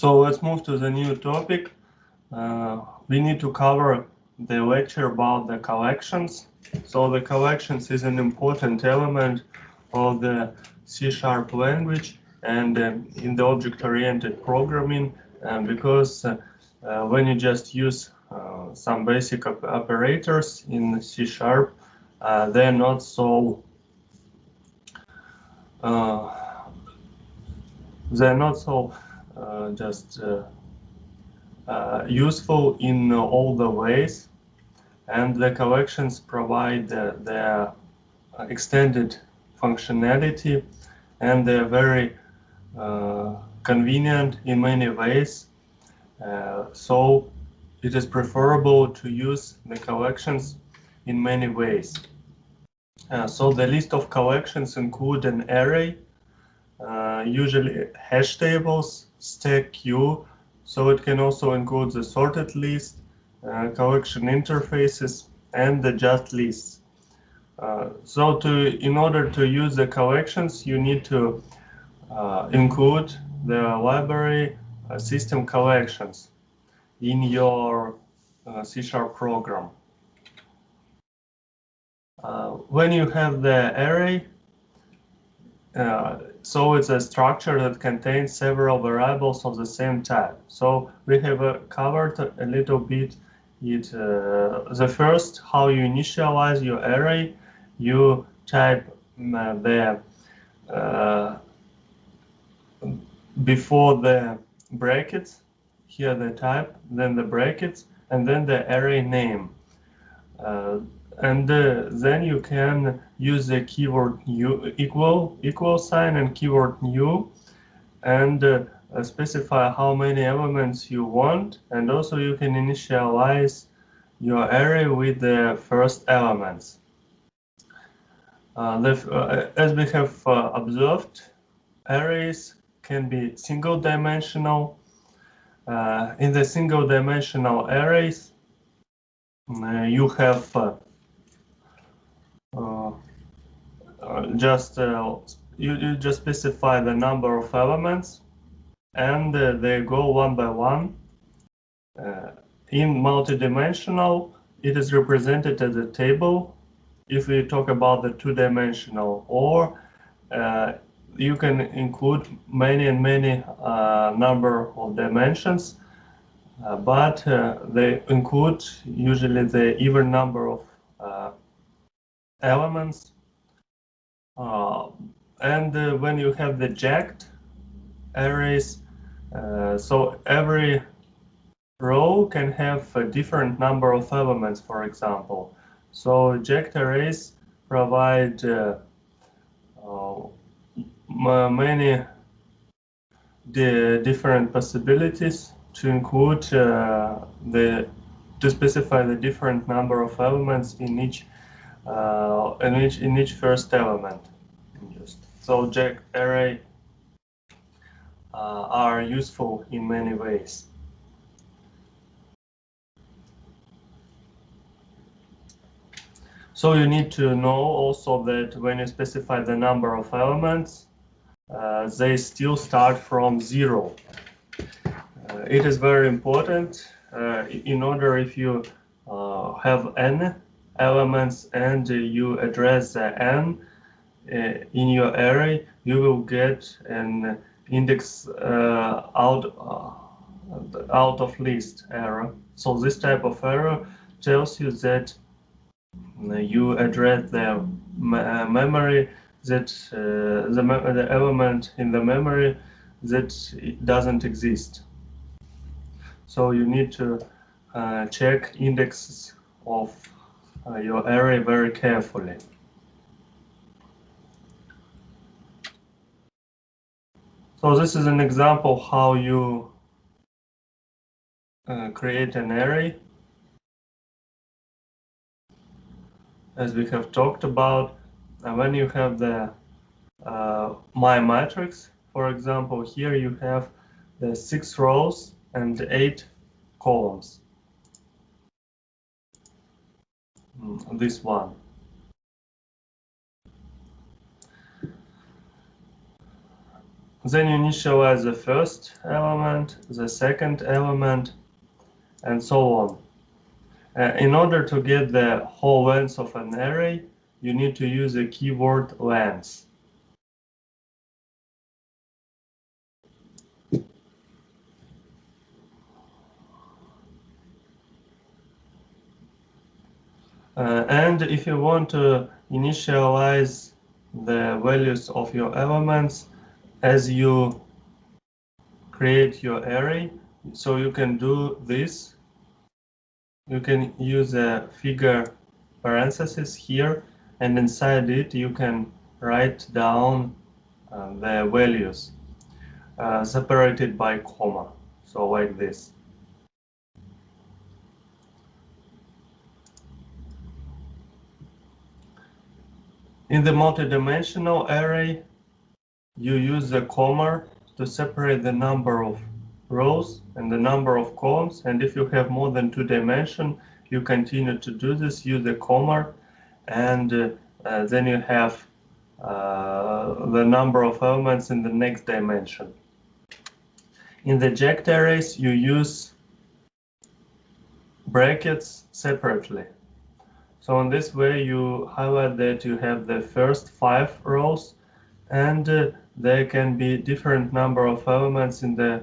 So let's move to the new topic. We need to cover the lecture about the collections. So the collections is an important element of the C# language and in the object-oriented programming, because when you just use some basic operators in C#, they're not so useful in all the ways, and the collections provide their extended functionality, and they're very convenient in many ways. So it is preferable to use the collections in many ways. So the list of collections include an array, usually hash tables, stack queue, so it can also include the sorted list, collection interfaces, and the just lists. So in order to use the collections, you need to include the library system collections in your C# program. When you have the array, so it's a structure that contains several variables of the same type. So we have covered a little bit the first, how you initialize your array. You type before the brackets, here the type, then the brackets, and then the array name. And then you can use the keyword new equal sign and keyword new, and specify how many elements you want, and also you can initialize your array with the first elements. As we have observed, arrays can be single-dimensional. In the single-dimensional arrays, you have you just specify the number of elements, and they go one by one. In multidimensional, it is represented as a table. If we talk about the two-dimensional, or you can include many number of dimensions, but they include usually the even number of elements. And when you have the jacked arrays, so every row can have a different number of elements, for example. So jacked arrays provide many different possibilities to include to specify the different number of elements in each first element. So jacked array are useful in many ways. So you need to know also that when you specify the number of elements, they still start from 0. It is very important in order, if you have n elements and you address the n in your array, you will get an index out of list error. So this type of error tells you that you address the memory, that the element in the memory that it doesn't exist. So you need to check indexes of your array very carefully. So this is an example how you create an array. As we have talked about, when you have the my matrix, for example, here you have the 6 rows and 8 columns. This one. Then you initialize the first element, the second element, and so on. In order to get the whole length of an array, you need to use the keyword length. And if you want to initialize the values of your elements as you create your array, so you can do this. You can use a figure parenthesis here, and inside it you can write down the values separated by comma, so like this. In the multidimensional array, you use the comma to separate the number of rows and the number of columns, and if you have more than 2 dimensions, you continue to do this, use the comma, and then you have the number of elements in the next dimension. In the jagged arrays, you use brackets separately. So in this way, you highlight that you have the first 5 rows, and there can be different number of elements in the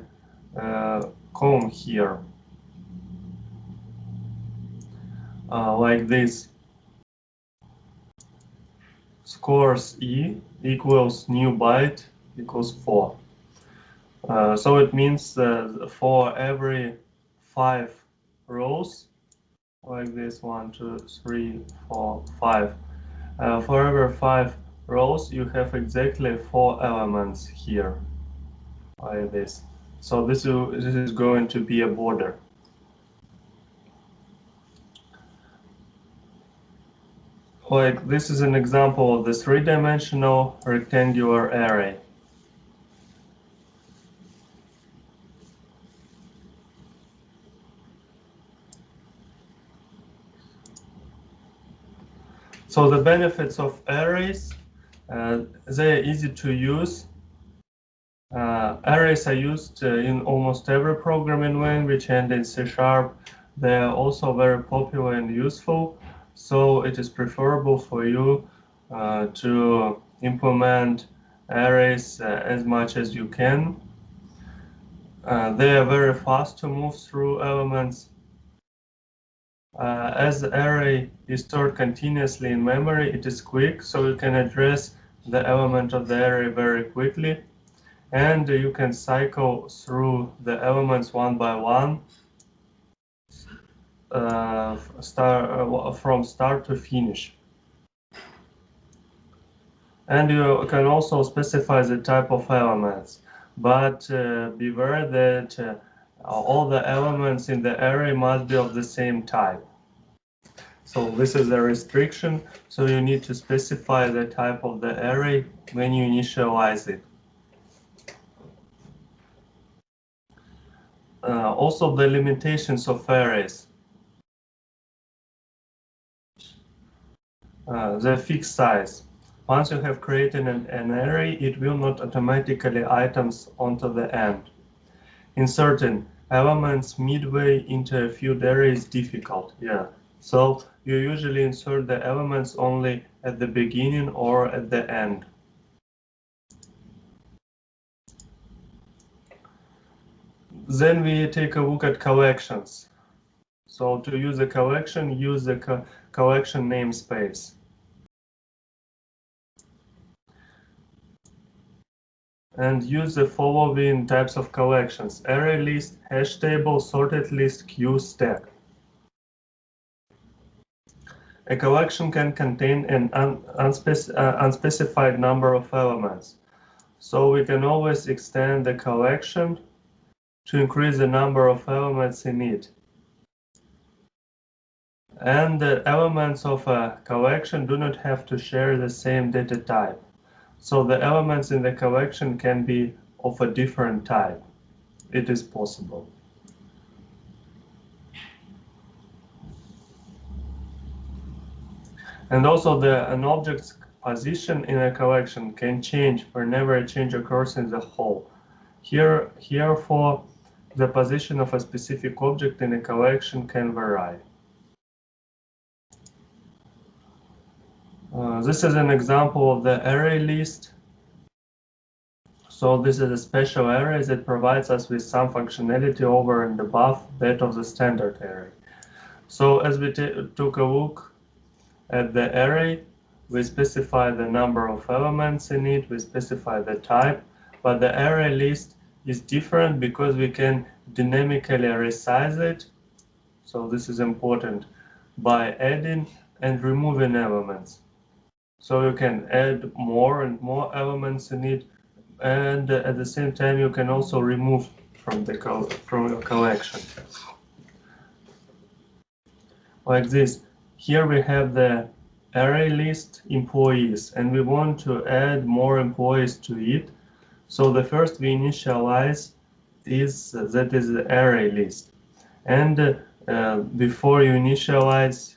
column here, like this. Scores E equals new byte equals 4. So it means that for every 5 rows, like this, 1, 2, 3, 4, 5. For every 5 rows, you have exactly 4 elements here, like this. So this is going to be a border. Like this is an example of the 3-dimensional rectangular array. So the benefits of arrays, they're easy to use. Arrays are used in almost every programming language, and in C#, they are also very popular and useful. So it is preferable for you to implement arrays as much as you can. They are very fast to move through elements. As the array is stored continuously in memory, it is quick, so you can address the element of the array very quickly, and you can cycle through the elements one by one, from start to finish. And you can also specify the type of elements, but beware that all the elements in the array must be of the same type. So this is a restriction, so you need to specify the type of the array when you initialize it. Also the limitations of arrays. The fixed size. Once you have created an array, it will not automatically items onto the end. Inserting elements midway into a field array is difficult. So you usually insert the elements only at the beginning or at the end. Then we take a look at collections. So to use a collection, use the collection namespace. And use the following types of collections: ArrayList, Hashtable, SortedList, queue, stack. A collection can contain an unspecified number of elements, so we can always extend the collection to increase the number of elements in it. And the elements of a collection do not have to share the same data type. So the elements in the collection can be of a different type. It is possible. And also an object position in a collection can change whenever a change occurs in the whole. Herefore, the position of a specific object in a collection can vary. This is an example of the array list. So this is a special array that provides us with some functionality over and above that of the standard array. So as we took a look at the array, we specify the number of elements in it, we specify the type, but the array list is different because we can dynamically resize it. So this is important by adding and removing elements. So you can add more and more elements in it, and at the same time you can also remove from your collection. Like this. Here we have the array list employees, and we want to add more employees to it. So the first we initialize that is the array list. And before you initialize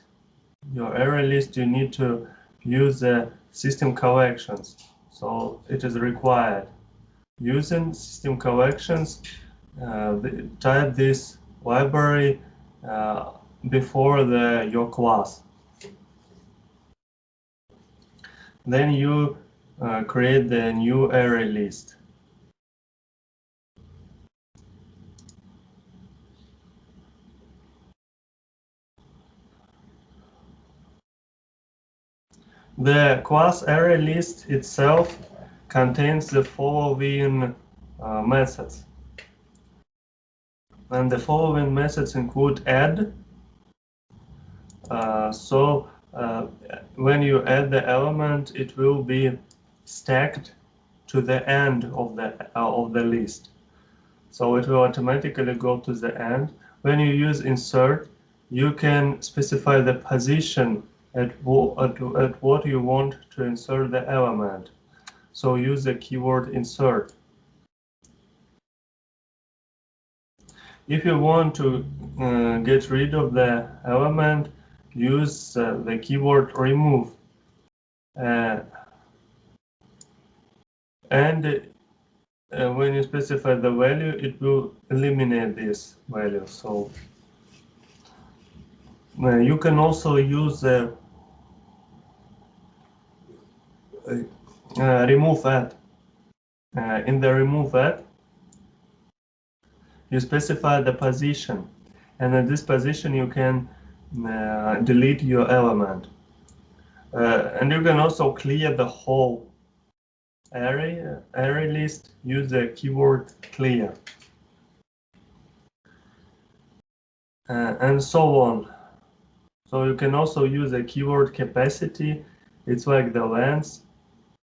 your array list, you need to use the system collections. So it is required. Using system collections, type this library before your class. Then you create the new array list. The class ArrayList itself contains the following methods. And the following methods include add. When you add the element, it will be stacked to the end of the list. So it will automatically go to the end. When you use insert, you can specify the position at what you want to insert the element. So use the keyword insert. If you want to get rid of the element, use the keyword remove. When you specify the value, it will eliminate this value. So you can also use the remove at. In the remove at, you specify the position, and at this position you can delete your element. And you can also clear the whole array list. Use the keyword clear. And so on. So you can also use the keyword capacity. It's like the length.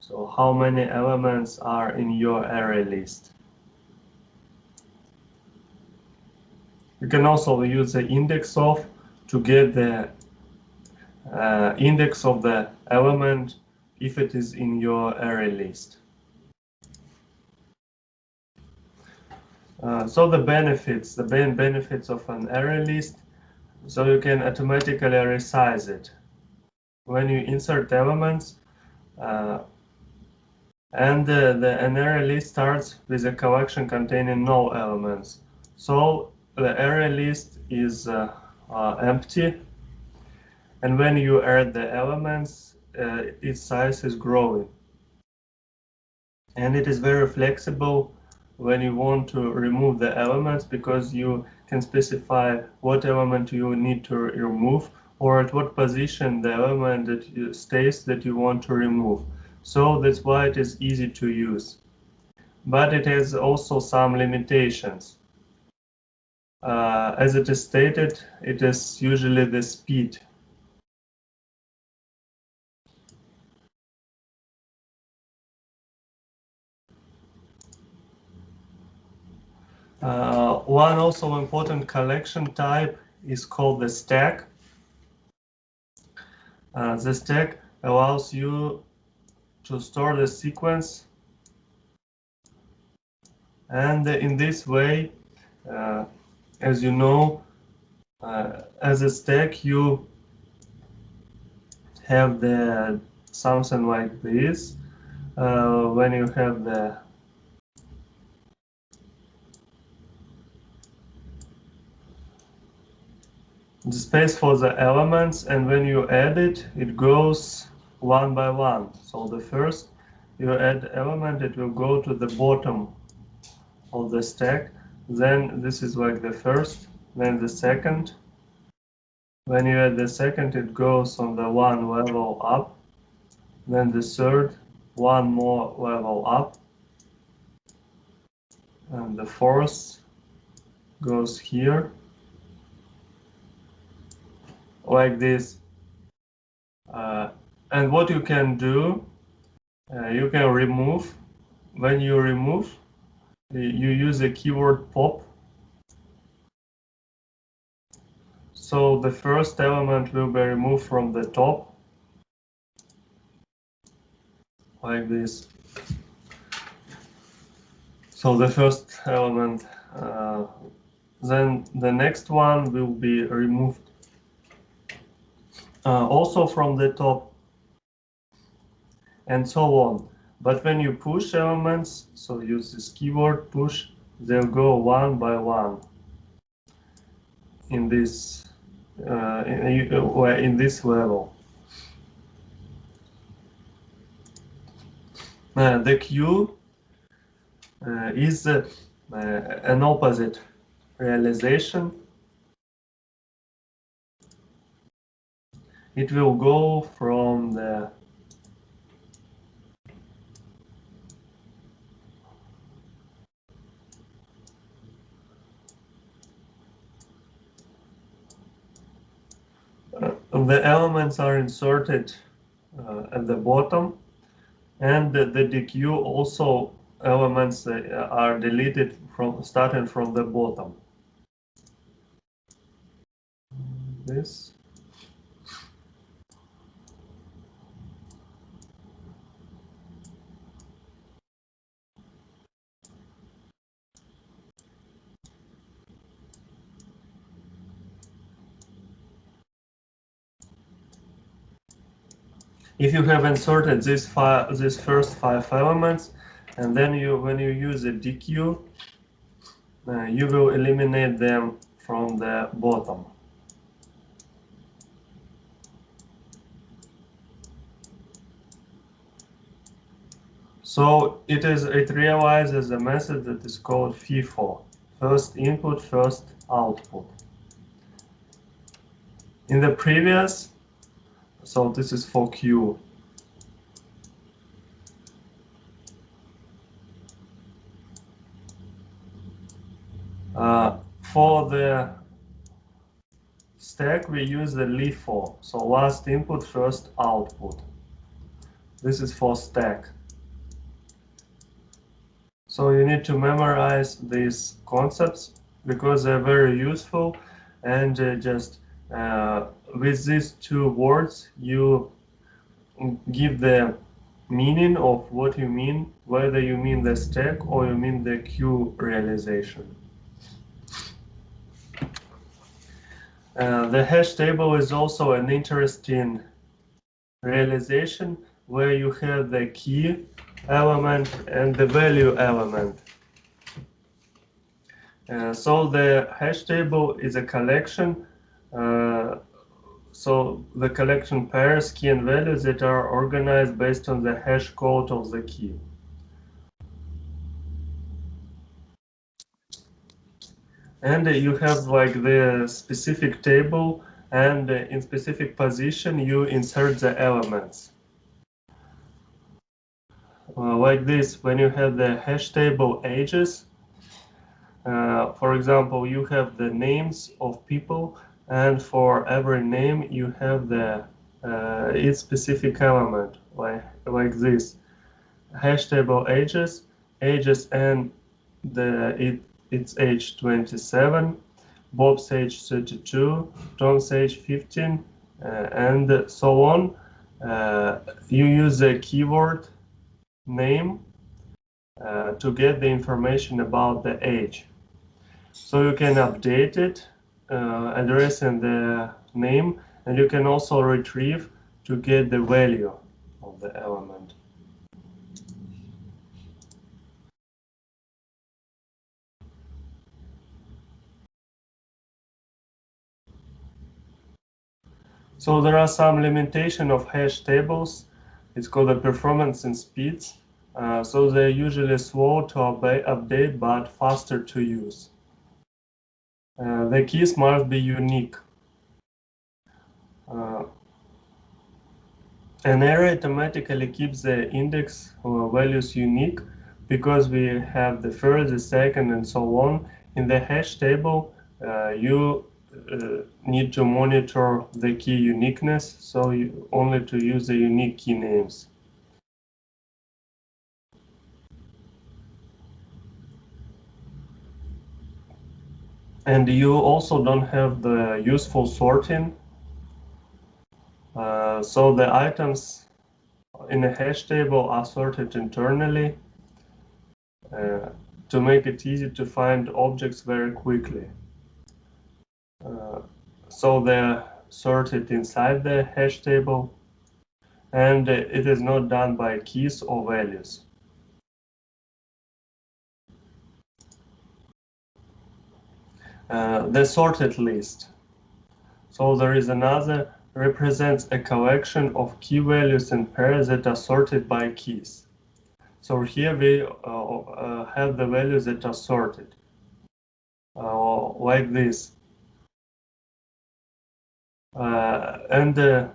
So how many elements are in your array list. You can also use the index of to get the index of the element if it is in your array list. So the main benefits of an array list. So you can automatically resize it when you insert elements, and an array list starts with a collection containing no elements. So the array list is empty, and when you add the elements, its size is growing. And it is very flexible when you want to remove the elements, because you can specify what element you need to remove or at what position the element stays that you want to remove. So that's why it is easy to use. But it has also some limitations. As it is stated, it is usually the speed. One also important collection type is called the stack. The stack allows you to store the sequence, and in this way, as you know, as a stack you have the something like this. When you have the space for the elements, and when you add it, it goes one by one. So the first you add element, it will go to the bottom of the stack. Then this is like the first, then the second. When you add the second, it goes on the one level up. Then the third, one more level up. And the fourth goes here. Like this. And what you can do, you can remove. When you remove, you use the keyword pop. So the first element will be removed from the top, like this. So the first element, then the next one will be removed also from the top, and so on. But when you push elements, so use this keyword push, they'll go one by one in this in this level. The queue is an opposite realization. It will go from the the elements are inserted at the bottom, and the dequeue also elements are deleted from starting from the bottom. This. If you have inserted these first 5 elements, and then when you use a dequeue, you will eliminate them from the bottom. So it realizes a method that is called FIFO, first input, first output. In the previous, so this is for queue. For the stack, we use the LIFO, so last input, first output. This is for stack. So you need to memorize these concepts because they're very useful, and just with these 2 words you give the meaning of what you mean, whether you mean the stack or you mean the queue realization. The hash table is also an interesting realization where you have the key element and the value element. So the hash table is a collection. So the collection pairs, key and values that are organized based on the hash code of the key. And you have like the specific table, and in specific position you insert the elements. Like this, when you have the hash table ages, for example, you have the names of people, and for every name you have the its specific element, like this. Hash table ages, and it's age 27, Bob's age 32, Tom's age 15, and so on. You use the keyword name to get the information about the age. So you can update it, address and the name, and you can also retrieve to get the value. of the element. So there are some limitation of hash tables. It's called the performance and speeds. So they're usually slow to update but faster to use. The keys must be unique. An array automatically keeps the index values unique because we have the first, the second, and so on. In the hash table, you need to monitor the key uniqueness, so you only to use the unique key names. And you also don't have the useful sorting. So the items in a hash table are sorted internally to make it easy to find objects very quickly. So they're sorted inside the hash table, and it is not done by keys or values. The sorted list. So there is another represents a collection of key values and pairs that are sorted by keys. So here we have the values that are sorted, like this. And a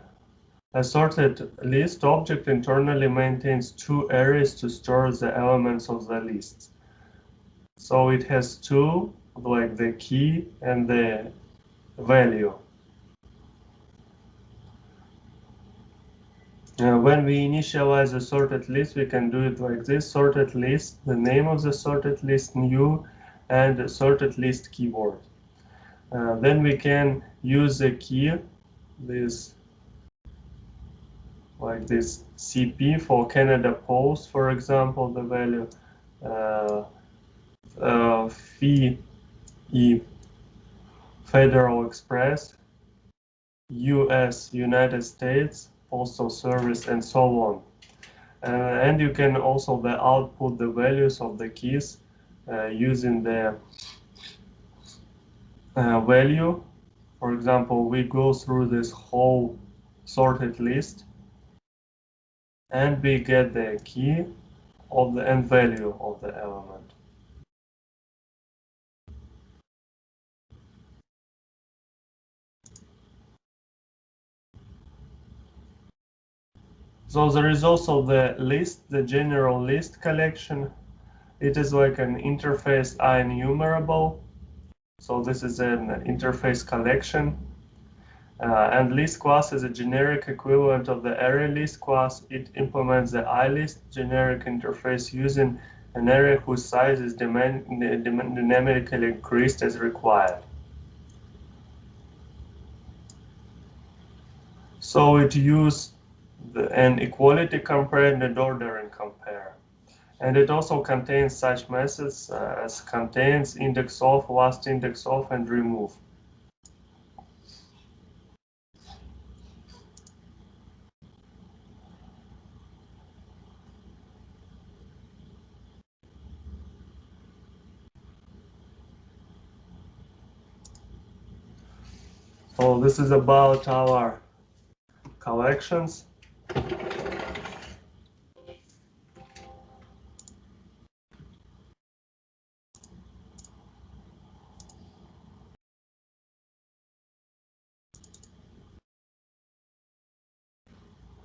sorted list object internally maintains two arrays to store the elements of the list. So it has two, like the key and the value. When we initialize a sorted list, we can do it like this: sorted list, the name of the sorted list, new, and the sorted list keyword. Then we can use the key, this, like this CP for Canada Post, for example, the value FE, Federal Express, US, United States, Postal Service, and so on. And you can also output the values of the keys using the value. For example, we go through this whole sorted list and we get the key of the and value of the element. So there is also the list, the general list collection. It is like an interface IEnumerable. So this is an interface collection. And list class is a generic equivalent of the ArrayList class. It implements the iList generic interface using an array whose size is dynamically increased as required. So it uses an equality compare and an ordering compare. And it also contains such methods as contains, index of, last index of, and remove. So this is about our collections.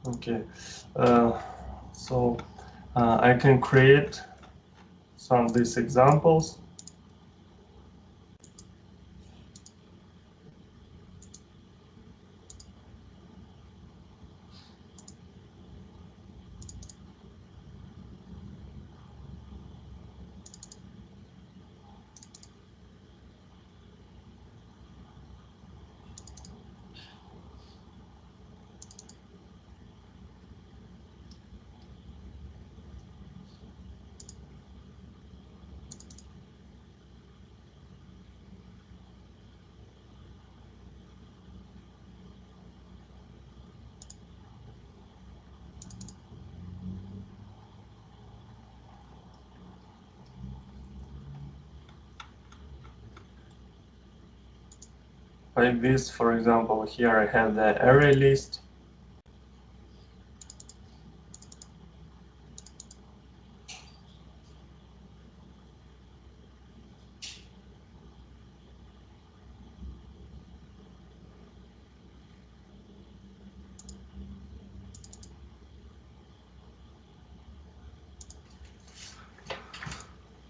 Okay, so I can create some of these examples. like this. For example, here I have the array list.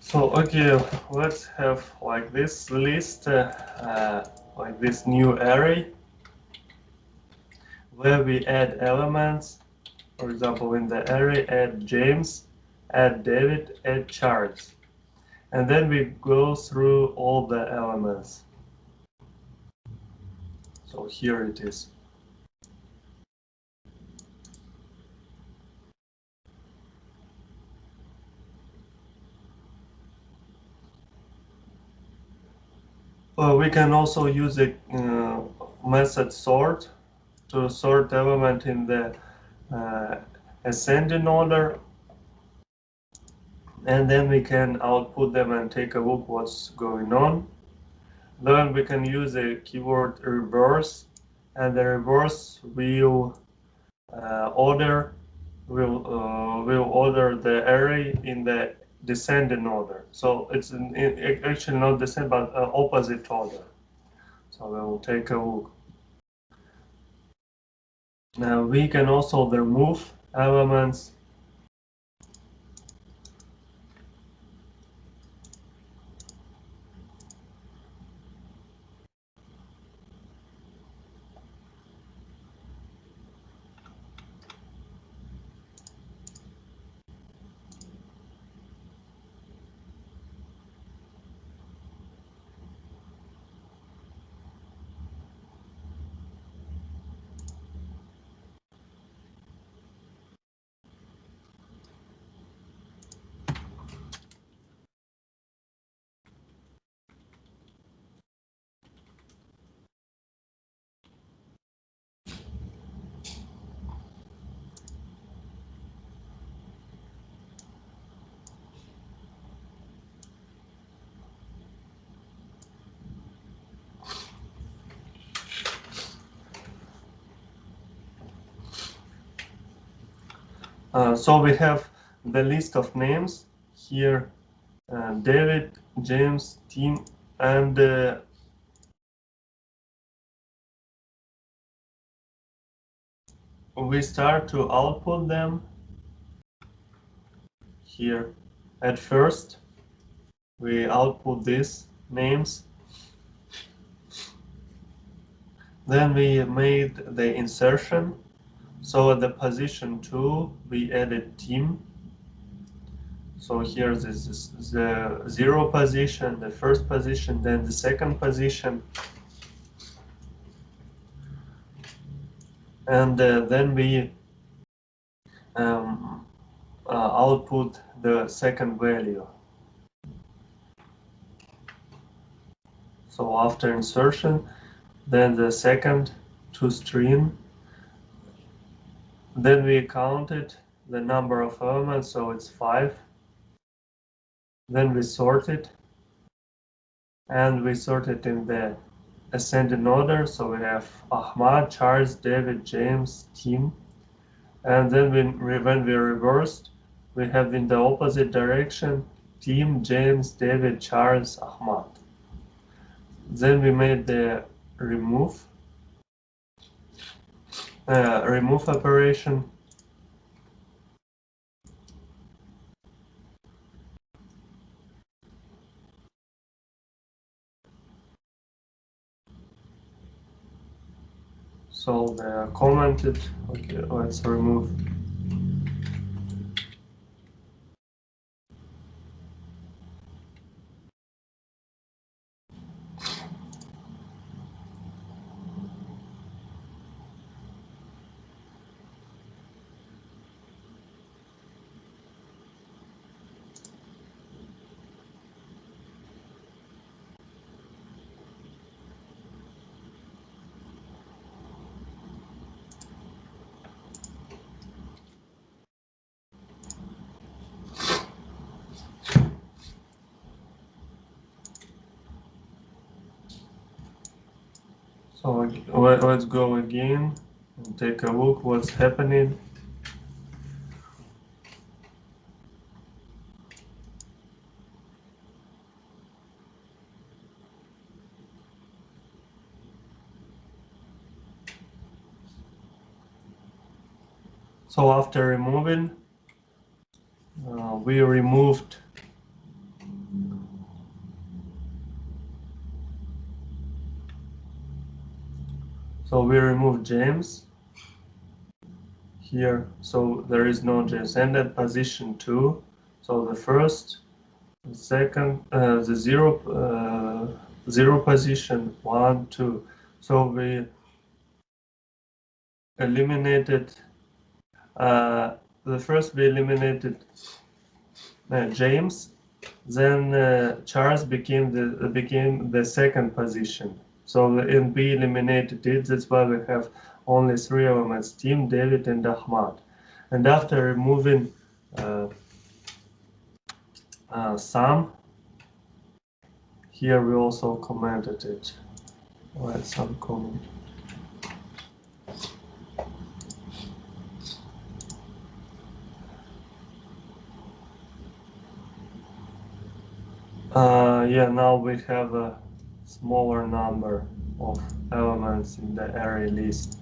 So okay, let's have like this list, like this new array, where we add elements. For example, in the array, add James, add David, add Charles. And then we go through all the elements. So here it is. We can also use a method sort to sort element in the ascending order, and then we can output them and take a look what's going on. Then we can use a keyword reverse, and the reverse will order the array in the descending order. So it's actually not descending, but opposite order. So we will take a look. Now we can also remove elements. So we have the list of names here, David, James, Tim, and we start to output them here. At first, we output these names. Then we made the insertion. So at the position 2, we added Tim. So here this is the 0 position, the first position, then the second position. And then we output the second value. So after insertion, then the second to string. Then we counted the number of elements, so it's 5. Then we sort it, and we sort it in the ascending order. So we have Ahmad, Charles, David, James, Tim. And then when we reversed, we have in the opposite direction Tim, James, David, Charles, Ahmad. Then we made the remove operation. So the commented, okay, let's remove. So let's go again and take a look what's happening. So after removing, we removed James here, so there is no James, and at position 2, so the first, the second, the zero position, 1, 2. So we eliminated the first, we eliminated James, then Charles became the second position. So in B eliminated it. That's why we have only 3 elements: Tim, David, and Ahmad. And after removing Sam, here we also commented it. Write some comment. Yeah, now we have a smaller number of elements in the array list.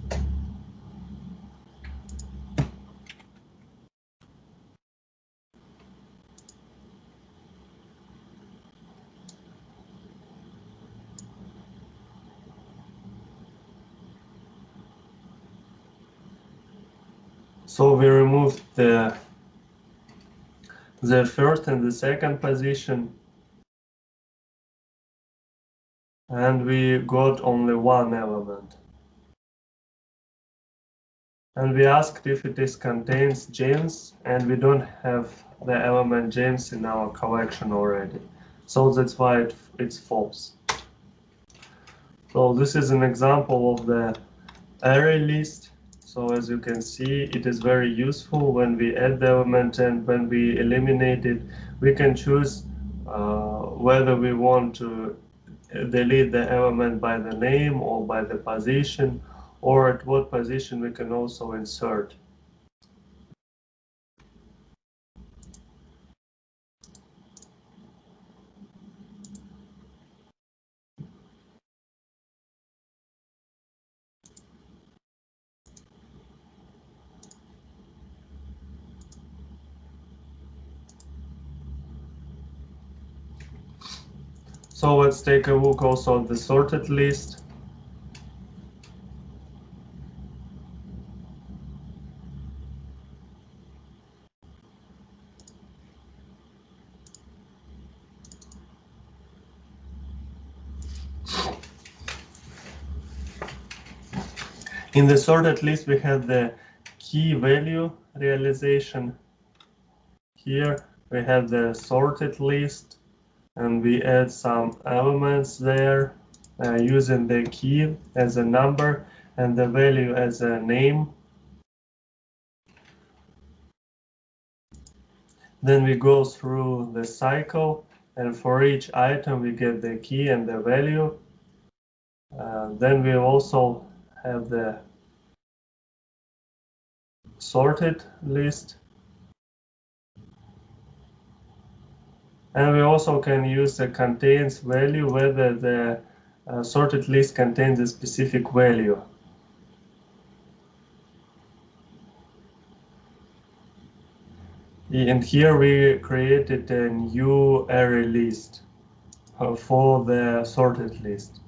So we removed the first and the second position, and we got only one element. And we asked if it contains James, and we don't have the element James in our collection already. So that's why it's false. So this is an example of the array list. So as you can see, it is very useful when we add the element, and when we eliminate it, we can choose whether we want to delete the element by the name or by the position, or at what position we can also insert. So let's take a look also at the sorted list. In the sorted list, we have the key value realization. Here we have the sorted list, and we add some elements there using the key as a number and the value as a name. Then we go through the cycle, and for each item we get the key and the value. Then we also have the sorted list. And we also can use the contains value, whether the sorted list contains a specific value. And here we created a new array list for the sorted list.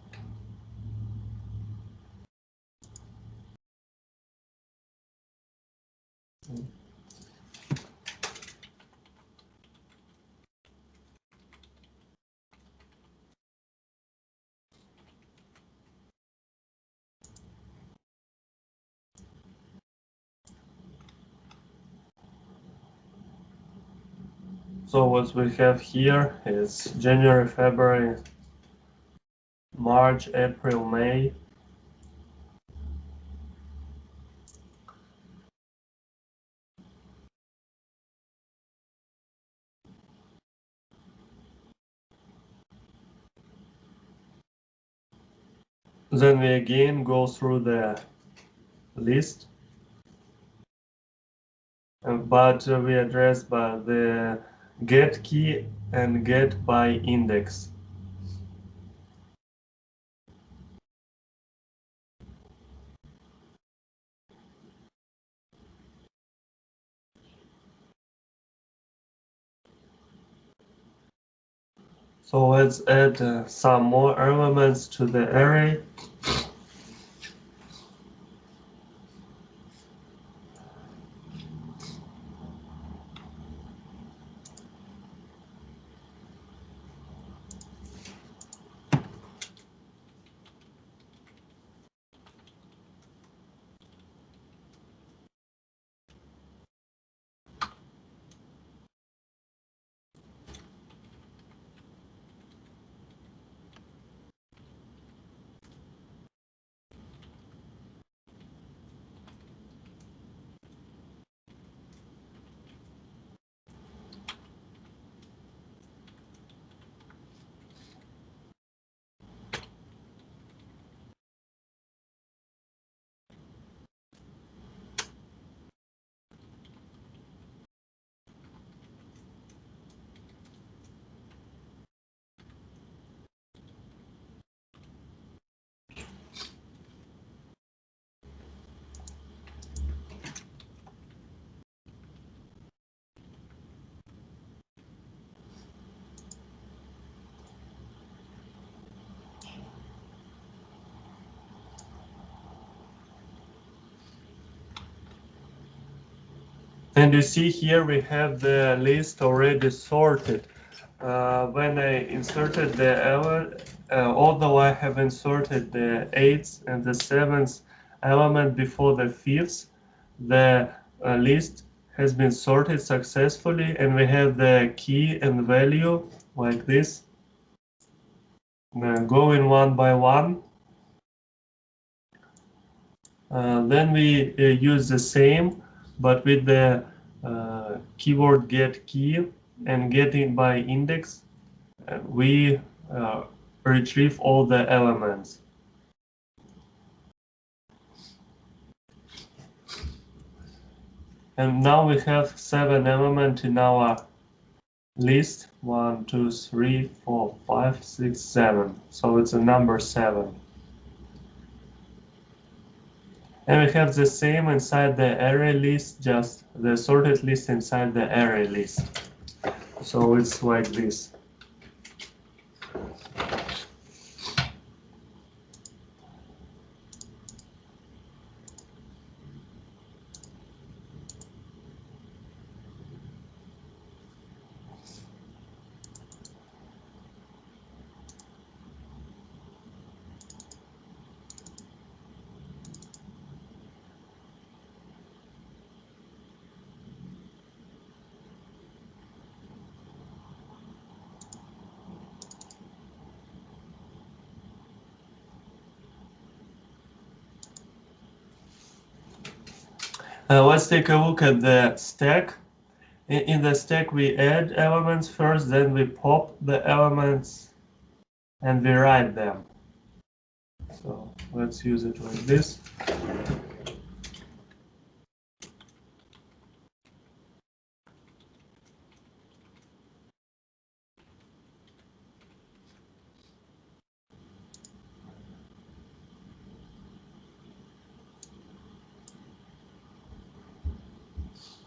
So what we have here is January, February, March, April, May. Then we again go through the list, but we address by the get key and get by index. So let's add some more elements to the array. And you see here we have the list already sorted. When I inserted the element, although I have inserted the 8th and the 7th element before the 5th, the list has been sorted successfully, and we have the key and value like this, going one by one. Then we use the same, but with the keyword get key and getting by index, we retrieve all the elements. And now we have 7 elements in our list. 1, 2, 3, 4, 5, 6, 7. So it's a number 7. And we have the same inside the array list, just the sorted list inside the array list. So it's like this. Let's take a look at the stack. In the stack, we add elements first, then we pop the elements and we write them. So let's use it like this.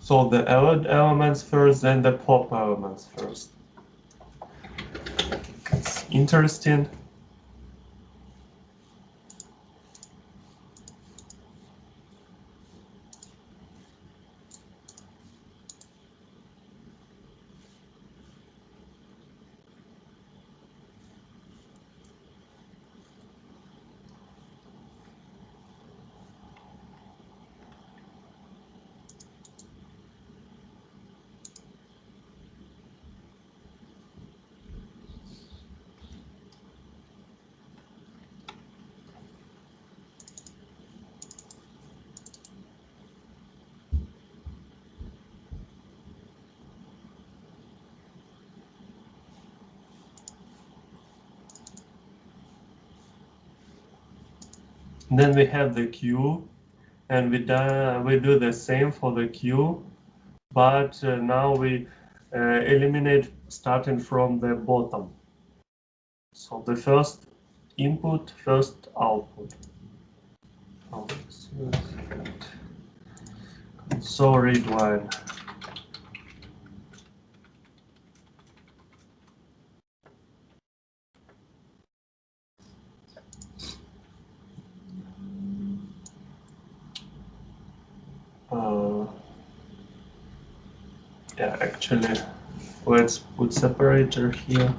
So the add elements first, then the pop elements first. It's interesting. Then we have the queue, and we do the same for the queue, but now we eliminate starting from the bottom. So the first input, first output. So read line. Yeah, actually, let's put separator here.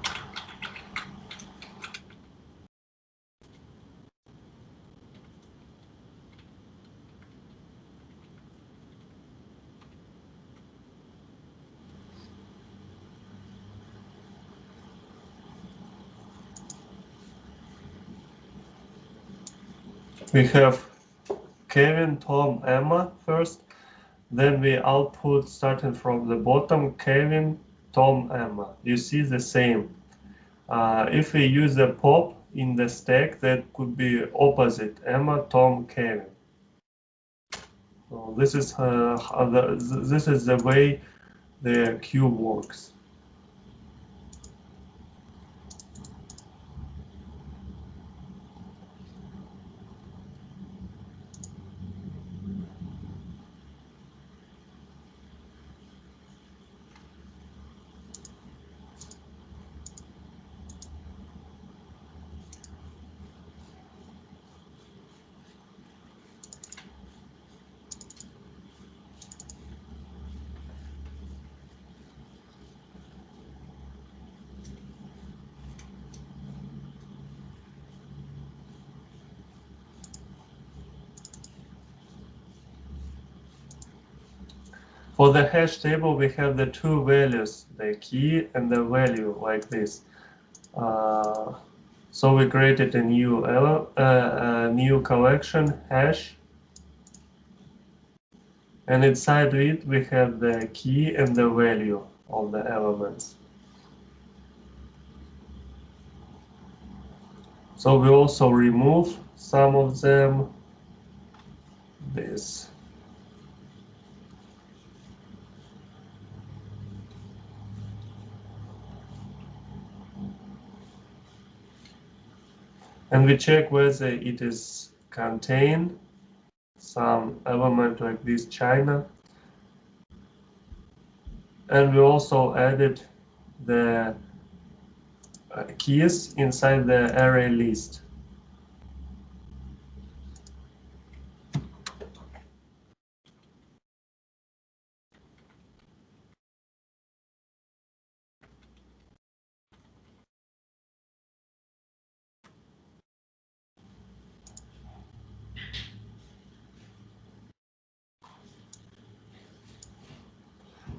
We have Kevin, Tom, Emma first. Then we output starting from the bottom, Kevin, Tom, Emma. You see the same. If we use a pop in the stack, that could be opposite, Emma, Tom, Kevin. So this is the way the queue works. For the hash table, we have the two values, the key and the value, like this. So we created a new collection, hash, and inside it we have the key and the value of the elements. So we also remove some of them, this. And we check whether it is contain some element like this China. And we also added the keys inside the array list.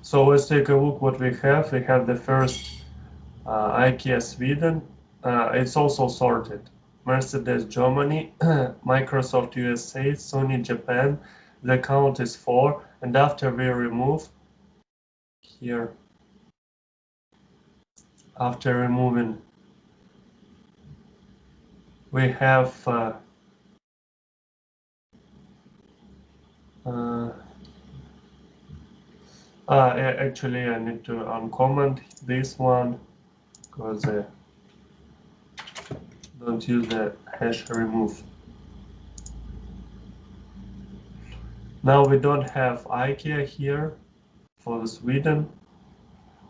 So let's take a look what we have. We have the first IKEA Sweden. It's also sorted. Mercedes Germany, Microsoft USA, Sony Japan. The count is 4. And after we remove here, after removing, we have actually I need to uncomment this one because don't use the hash remove. Now we don't have IKEA here for the Sweden.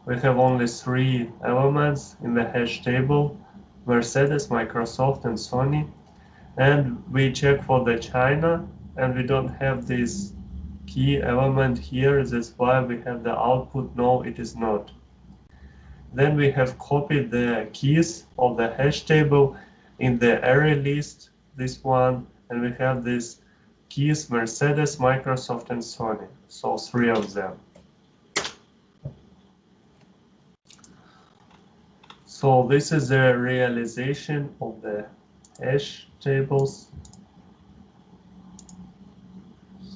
We have only 3 elements in the hash table: Mercedes, Microsoft, and Sony. And we check for the China, and we don't have this key element here. That's why we have the output no, it is not. Then we have copied the keys of the hash table in the array list, this one, and we have these keys Mercedes, Microsoft, and Sony. So 3 of them. So this is the realization of the hash tables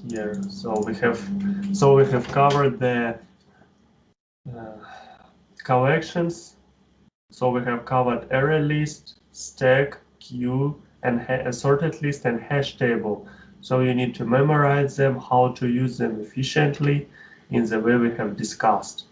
here. So we have covered the collections. So we have covered array list, stack, queue, and a sorted list and hash table. So you need to memorize them, how to use them efficiently in the way we have discussed.